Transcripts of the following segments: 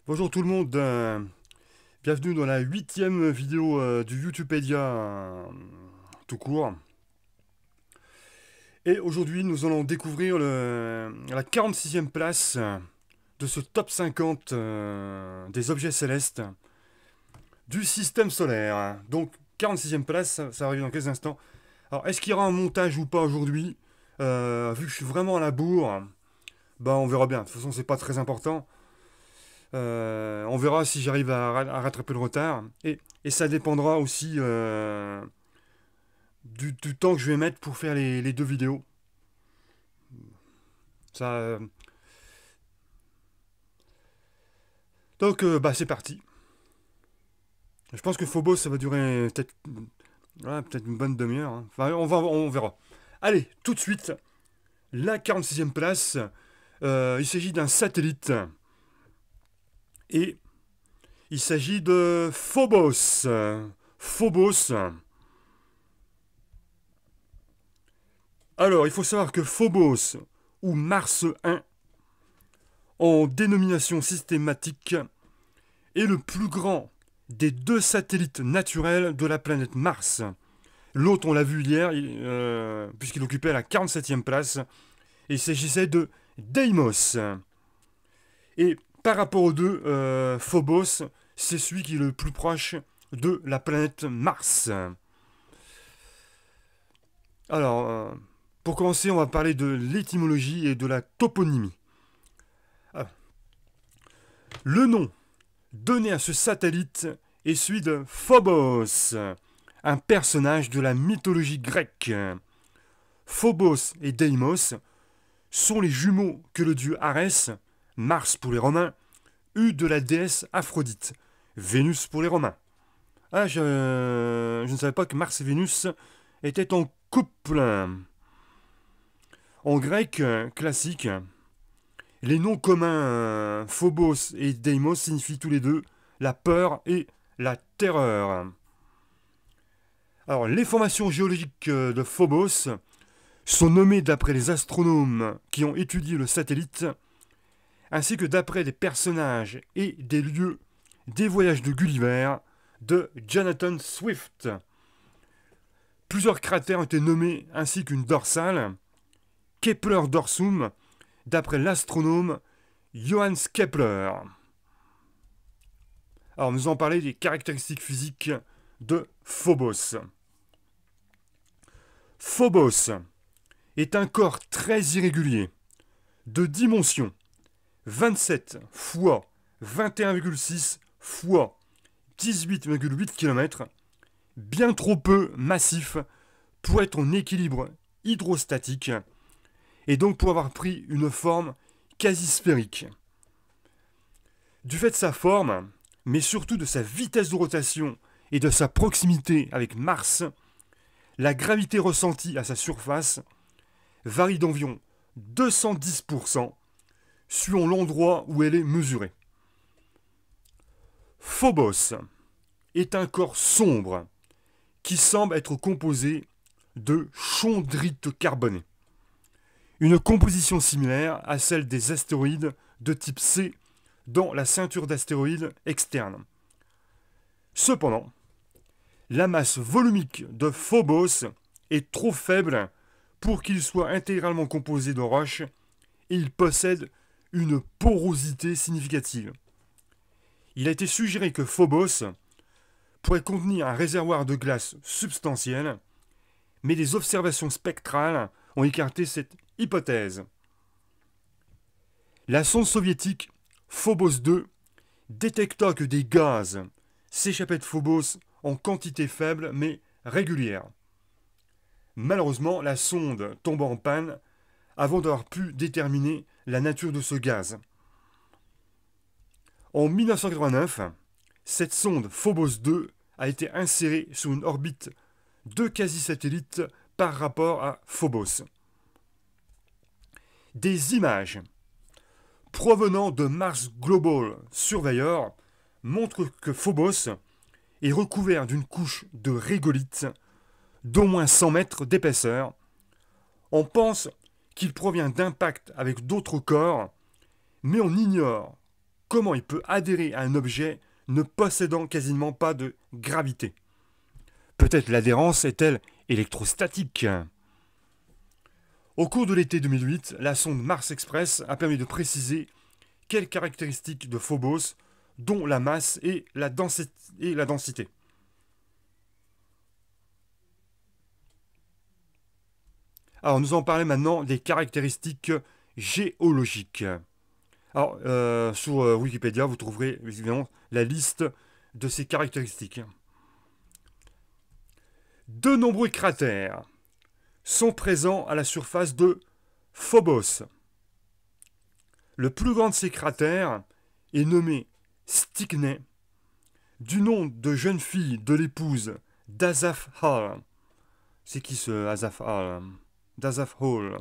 Bonjour tout le monde, bienvenue dans la 8e vidéo du YouTubepedia tout court. Et aujourd'hui nous allons découvrir la 46e place de ce top 50 des objets célestes du système solaire. Donc 46e place, ça arrive dans quelques instants. Alors est-ce qu'il y aura un montage ou pas aujourd'hui? Vu que je suis vraiment à la bourre, bah on verra bien, de toute façon c'est pas très important. On verra si j'arrive à rattraper le retard. Et ça dépendra aussi du temps que je vais mettre pour faire les deux vidéos. Ça, donc, bah, c'est parti. Je pense que Phobos, ça va durer peut-être peut-être une bonne demi-heure, hein. Enfin, on verra. Allez, tout de suite, la 46e place. Il s'agit d'un satellite. Et il s'agit de Phobos. Phobos. Alors, il faut savoir que Phobos, ou Mars 1, en dénomination systématique, est le plus grand des deux satellites naturels de la planète Mars. L'autre, on l'a vu hier, puisqu'il occupait la 47e place, et il s'agissait de Deimos. Et par rapport aux deux, Phobos, c'est celui qui est le plus proche de la planète Mars. Alors, pour commencer, on va parler de l'étymologie et de la toponymie. Ah. Le nom donné à ce satellite est celui de Phobos, un personnage de la mythologie grecque. Phobos et Deimos sont les jumeaux que le dieu Arès, Mars pour les Romains, eut de la déesse Aphrodite, Vénus pour les Romains. Ah, je ne savais pas que Mars et Vénus étaient en couple. En grec classique, les noms communs Phobos et Deimos signifient tous les deux la peur et la terreur. Alors, les formations géologiques de Phobos sont nommées d'après les astronomes qui ont étudié le satellite, ainsi que d'après les personnages et des lieux des voyages de Gulliver de Jonathan Swift. Plusieurs cratères ont été nommés ainsi qu'une dorsale, Kepler Dorsum, d'après l'astronome Johannes Kepler. Alors nous allons parler des caractéristiques physiques de Phobos. Phobos est un corps très irrégulier, de dimension 27 fois 21,6 fois 18,8 km, bien trop peu massif pour être en équilibre hydrostatique et donc pour avoir pris une forme quasi sphérique. Du fait de sa forme, mais surtout de sa vitesse de rotation et de sa proximité avec Mars, la gravité ressentie à sa surface varie d'environ 210% suivant l'endroit où elle est mesurée. Phobos est un corps sombre qui semble être composé de chondrite carbonée. Une composition similaire à celle des astéroïdes de type C dans la ceinture d'astéroïdes externe. Cependant, la masse volumique de Phobos est trop faible pour qu'il soit intégralement composé de roches et il possède une porosité significative. Il a été suggéré que Phobos pourrait contenir un réservoir de glace substantiel, mais des observations spectrales ont écarté cette hypothèse. La sonde soviétique Phobos 2 détecta que des gaz s'échappaient de Phobos en quantité faible mais régulière. Malheureusement, la sonde tomba en panne avant d'avoir pu déterminer la nature de ce gaz. En 1989, cette sonde Phobos 2 a été insérée sur une orbite de quasi-satellite par rapport à Phobos. Des images provenant de Mars Global Surveyor montrent que Phobos est recouvert d'une couche de régolithes d'au moins 100 mètres d'épaisseur. On pense qu'il provient d'impacts avec d'autres corps, mais on ignore comment il peut adhérer à un objet ne possédant quasiment pas de gravité? Peut-être l'adhérence est-elle électrostatique? Au cours de l'été 2008, la sonde Mars Express a permis de préciser quelles caractéristiques de Phobos, dont la masse et la densité. Alors nous allons parler maintenant des caractéristiques géologiques. Alors sur Wikipédia, vous trouverez évidemment la liste de ces caractéristiques. De nombreux cratères sont présents à la surface de Phobos. Le plus grand de ces cratères est nommé Stickney, du nom de jeune fille de l'épouse d'Asaph Hall. C'est qui ce Asaph Hall? D'Asaph Hall.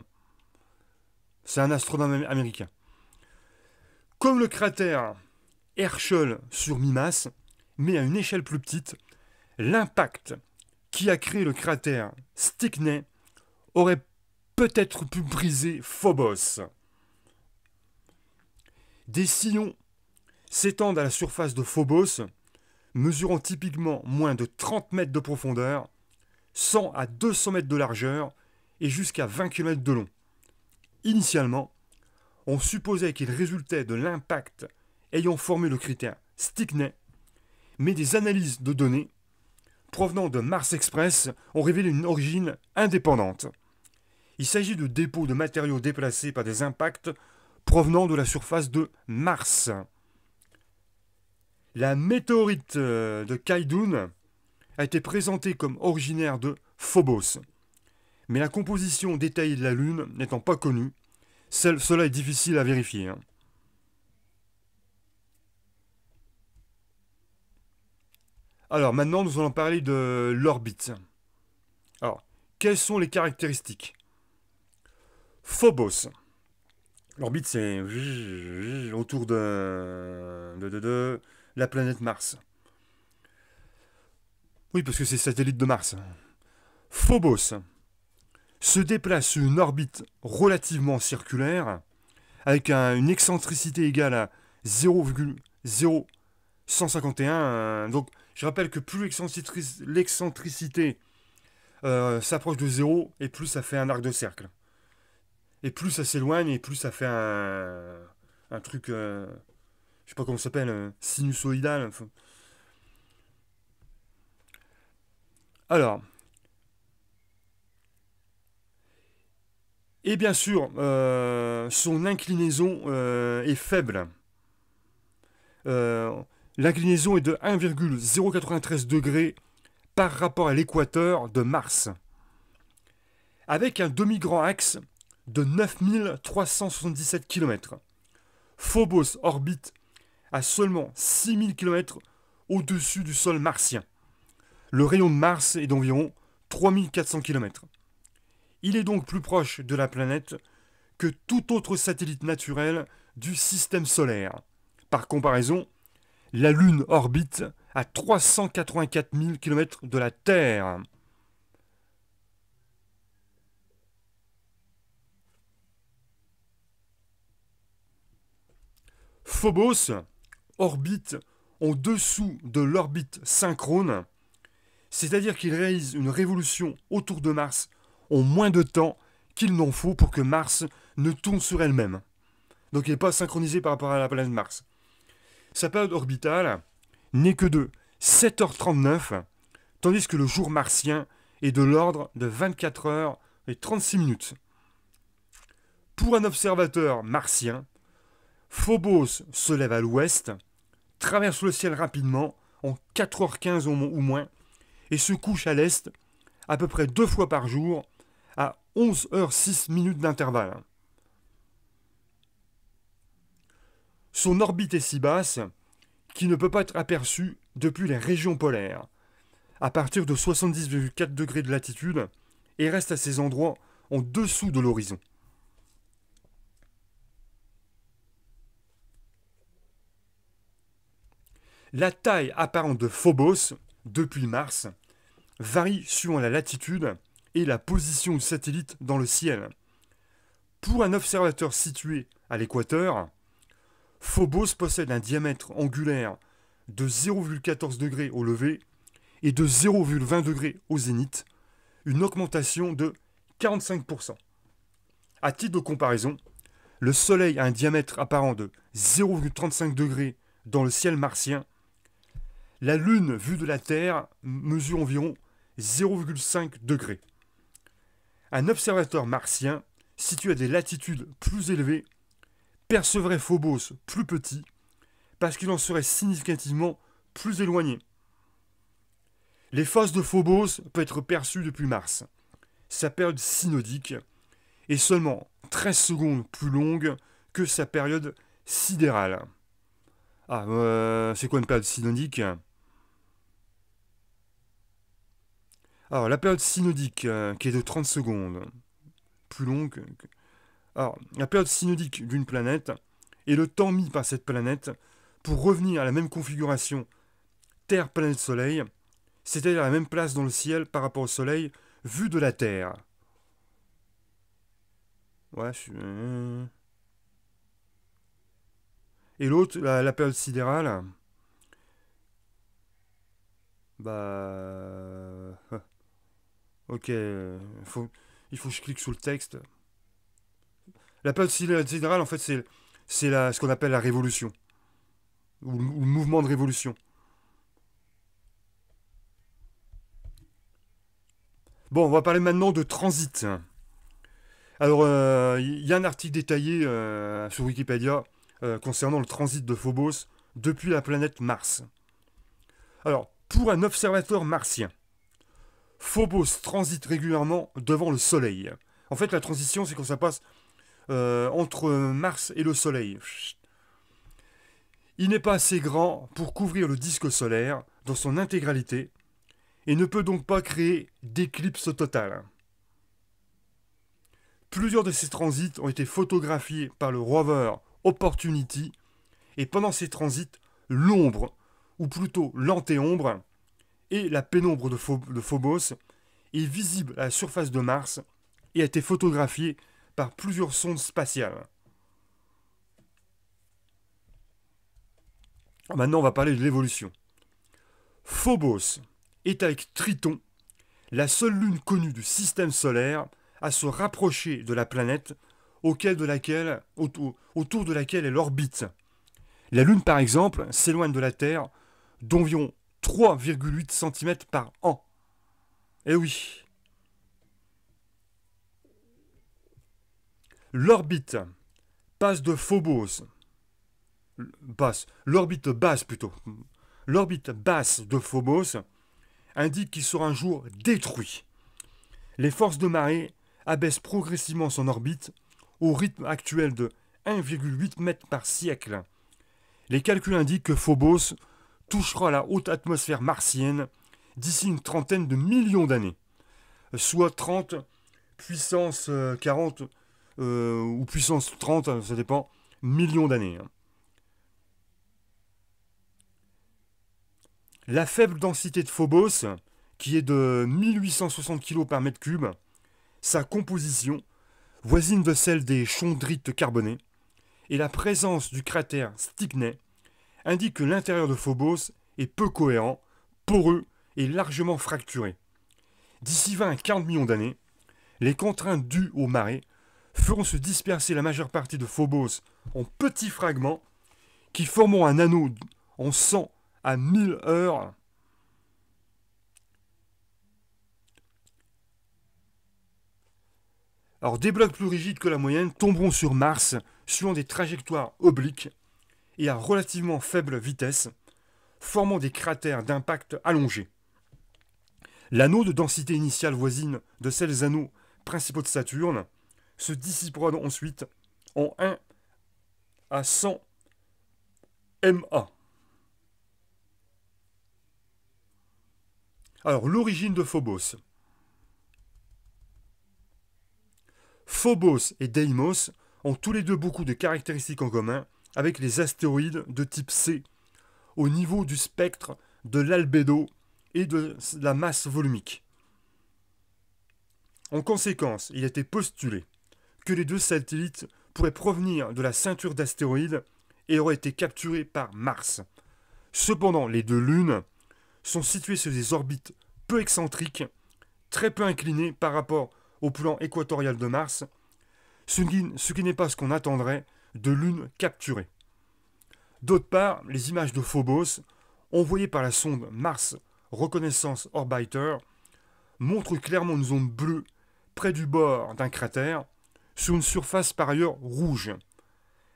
C'est un astronome américain. Comme le cratère Herschel sur Mimas, mais à une échelle plus petite, l'impact qui a créé le cratère Stickney aurait peut-être pu briser Phobos. Des sillons s'étendent à la surface de Phobos, mesurant typiquement moins de 30 mètres de profondeur, 100 à 200 mètres de largeur et jusqu'à 20 km de long. Initialement, on supposait qu'il résultait de l'impact ayant formé le cratère Stickney, mais des analyses de données provenant de Mars Express ont révélé une origine indépendante. Il s'agit de dépôts de matériaux déplacés par des impacts provenant de la surface de Mars. La météorite de Kaidoun a été présentée comme originaire de Phobos. Mais la composition détaillée de la Lune n'étant pas connue, cela est difficile à vérifier. Alors maintenant, nous allons parler de l'orbite. Alors, quelles sont les caractéristiques? Phobos. L'orbite, c'est autour de la planète Mars. Oui, parce que c'est satellite de Mars. Phobos se déplace sur une orbite relativement circulaire, avec une excentricité égale à 0,0151. Donc, je rappelle que plus l'excentricité s'approche de 0, et plus ça fait un arc de cercle. Et plus ça s'éloigne, et plus ça fait un truc, je sais pas comment ça s'appelle, sinusoïdal. Enfin. Alors, et bien sûr, son inclinaison est faible. L'inclinaison est de 1,093 degrés par rapport à l'équateur de Mars, avec un demi-grand axe de 9377 km. Phobos orbite à seulement 6000 km au-dessus du sol martien. Le rayon de Mars est d'environ 3400 km. Il est donc plus proche de la planète que tout autre satellite naturel du système solaire. Par comparaison, la Lune orbite à 384 000 km de la Terre. Phobos orbite en dessous de l'orbite synchrone, c'est-à-dire qu'il réalise une révolution autour de Mars en moins de temps qu'il n'en faut pour que Mars ne tourne sur elle-même. Donc il n'est pas synchronisé par rapport à la planète Mars. Sa période orbitale n'est que de 7h39, tandis que le jour martien est de l'ordre de 24 heures et 36 minutes. Pour un observateur martien, Phobos se lève à l'ouest, traverse le ciel rapidement, en 4h15 ou moins, et se couche à l'est à peu près 2 fois par jour, à 11h06 d'intervalle. Son orbite est si basse qu'il ne peut pas être aperçu depuis les régions polaires, à partir de 70,4 degrés de latitude, et reste à ces endroits en dessous de l'horizon. La taille apparente de Phobos, depuis Mars, varie suivant la latitude et la position du satellite dans le ciel. Pour un observateur situé à l'équateur, Phobos possède un diamètre angulaire de 0,14 degrés au lever et de 0,20 degrés au zénith, une augmentation de 45%. À titre de comparaison, le Soleil a un diamètre apparent de 0,35 degrés dans le ciel martien. La Lune, vue de la Terre, mesure environ 0,5 degrés. Un observateur martien, situé à des latitudes plus élevées, percevrait Phobos plus petit parce qu'il en serait significativement plus éloigné. Les phases de Phobos peuvent être perçues depuis Mars. Sa période synodique est seulement 13 secondes plus longue que sa période sidérale. C'est quoi une période synodique? Alors, la période synodique, qui est de 30 secondes, plus longue. Alors, la période synodique d'une planète est le temps mis par cette planète pour revenir à la même configuration Terre-planète-Soleil, c'est-à-dire à la même place dans le ciel par rapport au Soleil, vu de la Terre. Ouais, Et l'autre, la période sidérale, bah... Ok, il faut que je clique sur le texte. La période sidérale, en fait, c'est ce qu'on appelle la révolution, ou le mouvement de révolution. Bon, on va parler maintenant de transit. Alors, il y a un article détaillé sur Wikipédia concernant le transit de Phobos depuis la planète Mars. Alors, pour un observateur martien, Phobos transite régulièrement devant le Soleil. En fait, la transition, c'est quand ça passe entre Mars et le Soleil. Il n'est pas assez grand pour couvrir le disque solaire dans son intégralité et ne peut donc pas créer d'éclipse totale. Plusieurs de ces transits ont été photographiés par le rover Opportunity et pendant ces transits, l'ombre, ou plutôt l'antéombre, et la pénombre de Phobos est visible à la surface de Mars et a été photographiée par plusieurs sondes spatiales. Maintenant, on va parler de l'évolution. Phobos est avec Triton la seule lune connue du système solaire à se rapprocher de la planète autour de laquelle elle orbite. La Lune, par exemple, s'éloigne de la Terre d'environ 3,8 cm par an. Eh oui. L'orbite passe de Phobos, l'orbite basse plutôt. L'orbite basse de Phobos indique qu'il sera un jour détruit. Les forces de marée abaissent progressivement son orbite au rythme actuel de 1,8 mètres par siècle. Les calculs indiquent que Phobos touchera la haute atmosphère martienne d'ici une trentaine de millions d'années, soit 30 puissance 40 ou puissance 30, ça dépend, millions d'années. La faible densité de Phobos, qui est de 1860 kg par mètre cube, sa composition, voisine de celle des chondrites carbonés, et la présence du cratère Stickney indiquent que l'intérieur de Phobos est peu cohérent, poreux et largement fracturé. D'ici 20 à 40 millions d'années, les contraintes dues aux marées feront se disperser la majeure partie de Phobos en petits fragments qui formeront un anneau en 100 à 1000 heures. Alors, des blocs plus rigides que la moyenne tomberont sur Mars suivant des trajectoires obliques et à relativement faible vitesse, formant des cratères d'impact allongés. L'anneau de densité initiale voisine de celles des anneaux principaux de Saturne se dissipera ensuite en 1 à 100 MA. Alors, l'origine de Phobos. Phobos et Deimos ont tous les deux beaucoup de caractéristiques en commun avec les astéroïdes de type C, au niveau du spectre de l'albédo et de la masse volumique. En conséquence, il a été postulé que les deux satellites pourraient provenir de la ceinture d'astéroïdes et aurait été capturé par Mars. Cependant, les deux lunes sont situées sur des orbites peu excentriques, très peu inclinées par rapport au plan équatorial de Mars, ce qui n'est pas ce qu'on attendrait de lunes capturées. D'autre part, les images de Phobos, envoyées par la sonde Mars Reconnaissance Orbiter, montrent clairement une zone bleue près du bord d'un cratère, sur une surface par ailleurs rouge.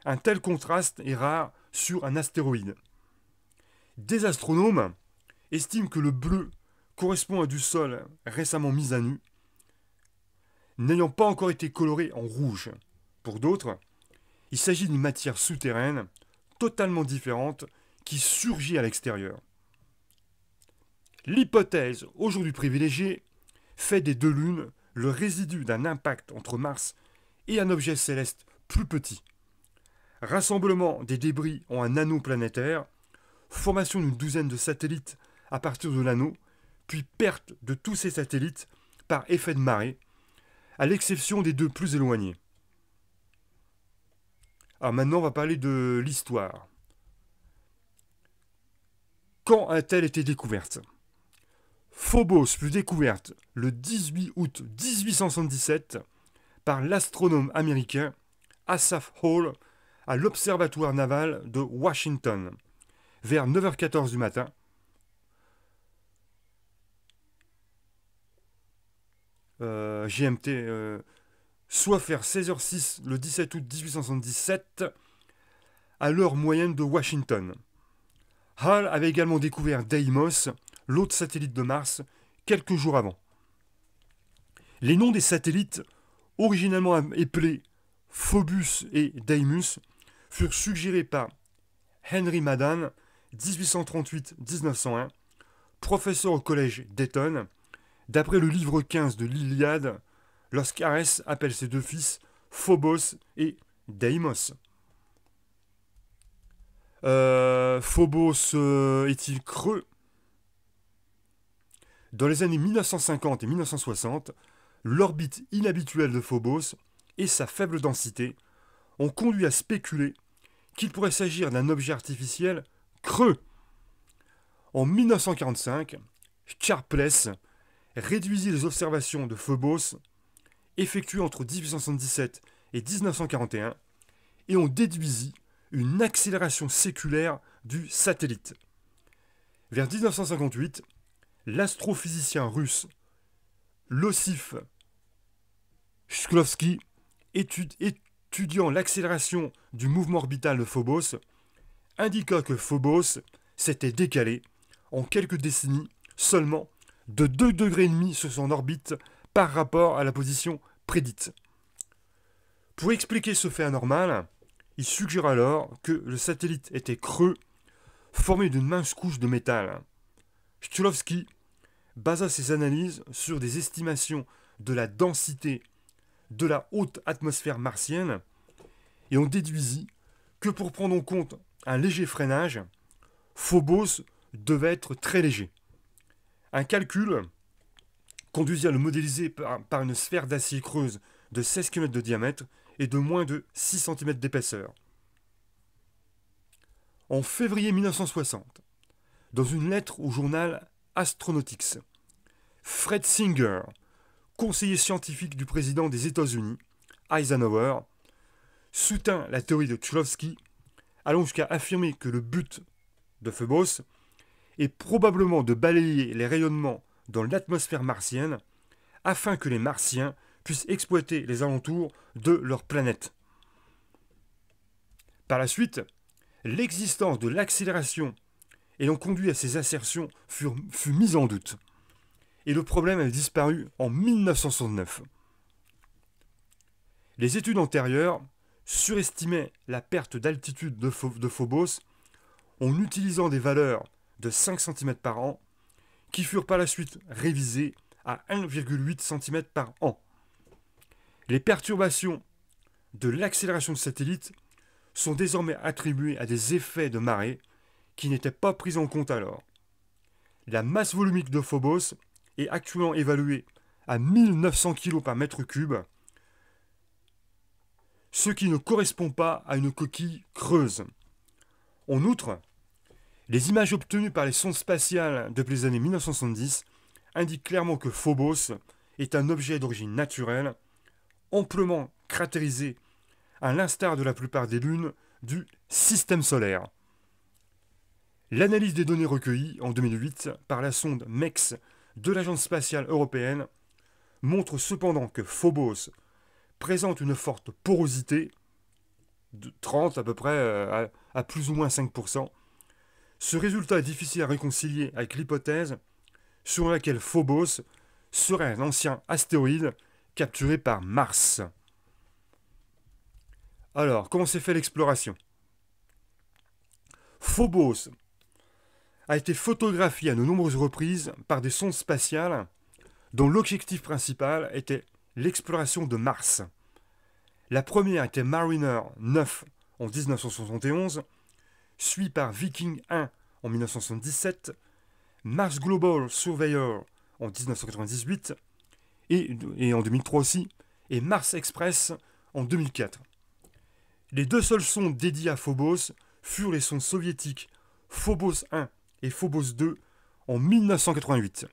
Un tel contraste est rare sur un astéroïde. Des astronomes estiment que le bleu correspond à du sol récemment mis à nu, n'ayant pas encore été coloré en rouge. Pour d'autres, il s'agit d'une matière souterraine totalement différente qui surgit à l'extérieur. L'hypothèse aujourd'hui privilégiée fait des deux lunes le résidu d'un impact entre Mars et un objet céleste plus petit. Rassemblement des débris en un anneau planétaire, formation d'une douzaine de satellites à partir de l'anneau, puis perte de tous ces satellites par effet de marée, à l'exception des deux plus éloignés. Alors maintenant, on va parler de l'histoire. Quand a-t-elle été découverte ? Phobos fut découverte le 18 août 1877 par l'astronome américain Asaph Hall à l'observatoire naval de Washington, vers 9h14 du matin. GMT, soit vers 16h06 le 17 août 1877, à l'heure moyenne de Washington. Hall avait également découvert Deimos, l'autre satellite de Mars, quelques jours avant. Les noms des satellites, originellement appelés Phobos et Deimos, furent suggérés par Henry Madan, 1838-1901, professeur au collège d'Eton, d'après le livre 15 de l'Iliade, lorsqu'Arès appelle ses deux fils Phobos et Deimos. Phobos est-il creux ? Dans les années 1950 et 1960, l'orbite inhabituelle de Phobos et sa faible densité ont conduit à spéculer qu'il pourrait s'agir d'un objet artificiel creux. En 1945, Sharpless réduisit les observations de Phobos effectuées entre 1877 et 1941 et on déduisit une accélération séculaire du satellite. Vers 1958, l'astrophysicien russe Losif Shklovsky, étudiant l'accélération du mouvement orbital de Phobos, indiqua que Phobos s'était décalé en quelques décennies seulement de 2,5 degrés sur son orbite par rapport à la position prédite. Pour expliquer ce fait anormal, il suggère alors que le satellite était creux, formé d'une mince couche de métal. Shklovsky basa ses analyses sur des estimations de la densité de la haute atmosphère martienne et on déduisit que pour prendre en compte un léger freinage, Phobos devait être très léger. Un calcul conduisit à le modéliser par une sphère d'acier creuse de 16 km de diamètre et de moins de 6 cm d'épaisseur. En février 1960, dans une lettre au journal Astronautics, Fred Singer, conseiller scientifique du président des États-Unis, Eisenhower, soutint la théorie de Shklovsky, allant jusqu'à affirmer que le but de Phobos est probablement de balayer les rayonnements dans l'atmosphère martienne afin que les Martiens puissent exploiter les alentours de leur planète. Par la suite, l'existence de l'accélération ayant conduit à ces assertions fut mise en doute. Et le problème a disparu en 1969. Les études antérieures surestimaient la perte d'altitude de Phobos en utilisant des valeurs de 5 cm par an qui furent par la suite révisées à 1,8 cm par an. Les perturbations de l'accélération de satellite sont désormais attribuées à des effets de marée qui n'étaient pas pris en compte alors. La masse volumique de Phobos est actuellement évaluée à 1900 kg par mètre cube, ce qui ne correspond pas à une coquille creuse. En outre, les images obtenues par les sondes spatiales depuis les années 1970 indiquent clairement que Phobos est un objet d'origine naturelle, amplement cratérisé à l'instar de la plupart des lunes du système solaire. L'analyse des données recueillies en 2008 par la sonde MEX de l'Agence spatiale européenne montre cependant que Phobos présente une forte porosité de 30 à peu près à plus ou moins 5%. Ce résultat est difficile à réconcilier avec l'hypothèse selon laquelle Phobos serait un ancien astéroïde capturé par Mars. Alors, comment s'est fait l'exploration? Phobos a été photographié à de nombreuses reprises par des sondes spatiales dont l'objectif principal était l'exploration de Mars. La première était Mariner 9 en 1971, suivie par Viking 1 en 1977, Mars Global Surveyor en 1998 et en 2003 aussi, et Mars Express en 2004. Les deux seules sondes dédiées à Phobos furent les sondes soviétiques Phobos 1 et Phobos 2 en 1988.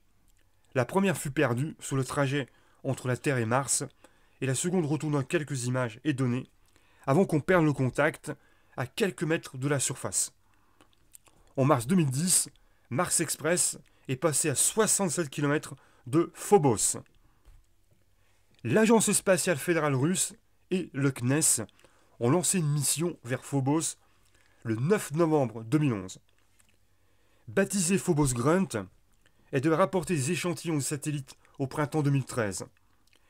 La première fut perdue sur le trajet entre la Terre et Mars, et la seconde retourna quelques images et données avant qu'on perde le contact à quelques mètres de la surface. En mars 2010, Mars Express est passé à 67 km de Phobos. L'Agence spatiale fédérale russe et le CNES ont lancé une mission vers Phobos le 9 novembre 2011. Baptisée Phobos Grunt, elle devait rapporter des échantillons de satellites au printemps 2013,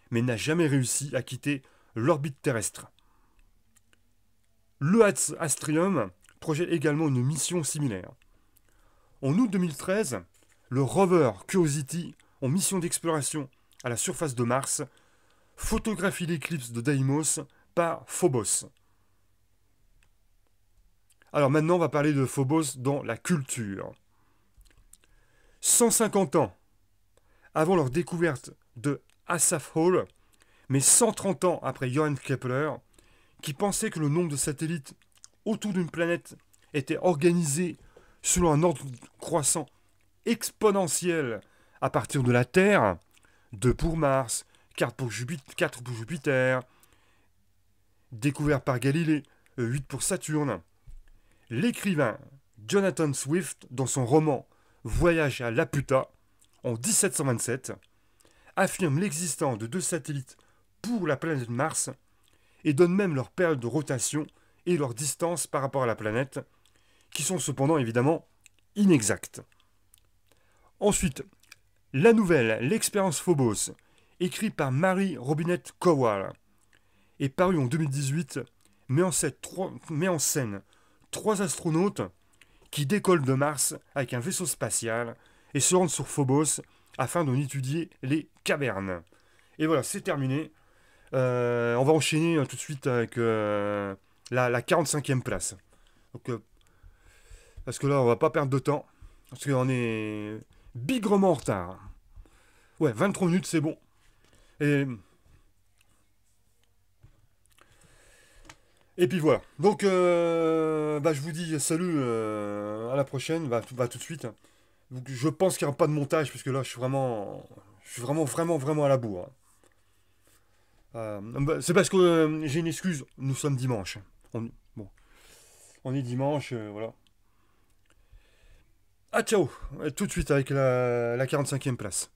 mais n'a jamais réussi à quitter l'orbite terrestre. Le Astrium projette également une mission similaire. En août 2013, le rover Curiosity, en mission d'exploration à la surface de Mars, photographie l'éclipse de Deimos par Phobos. Alors maintenant, on va parler de Phobos dans la culture. 150 ans avant leur découverte de Asaph Hall, mais 130 ans après Johann Kepler, qui pensait que le nombre de satellites autour d'une planète était organisé selon un ordre croissant exponentiel à partir de la Terre, 2 pour Mars, 4 pour Jupiter, découvert par Galilée, 8 pour Saturne. L'écrivain Jonathan Swift, dans son roman Voyage à Laputa, en 1727, affirme l'existence de 2 satellites pour la planète Mars et donne même leur période de rotation et leur distance par rapport à la planète, qui sont cependant évidemment inexactes. Ensuite, la nouvelle L'expérience Phobos, écrite par Mary Robinette Kowal, est parue en 2018, met en scène 3 astronautes qui décollent de Mars avec un vaisseau spatial et se rendent sur Phobos afin d'en étudier les cavernes. Et voilà, c'est terminé. On va enchaîner tout de suite avec la 45e place. Donc, parce que là, on va pas perdre de temps. Parce qu'on est bigrement en retard. Ouais, 23 minutes, c'est bon. Et puis voilà. Donc, je vous dis salut, à la prochaine. Tout de suite. Donc, je pense qu'il n'y aura pas de montage, parce que là, je suis vraiment à la bourre. C'est parce que j'ai une excuse. Nous sommes dimanche. On est dimanche, voilà. Ah, ciao. Tout de suite avec la 45e place.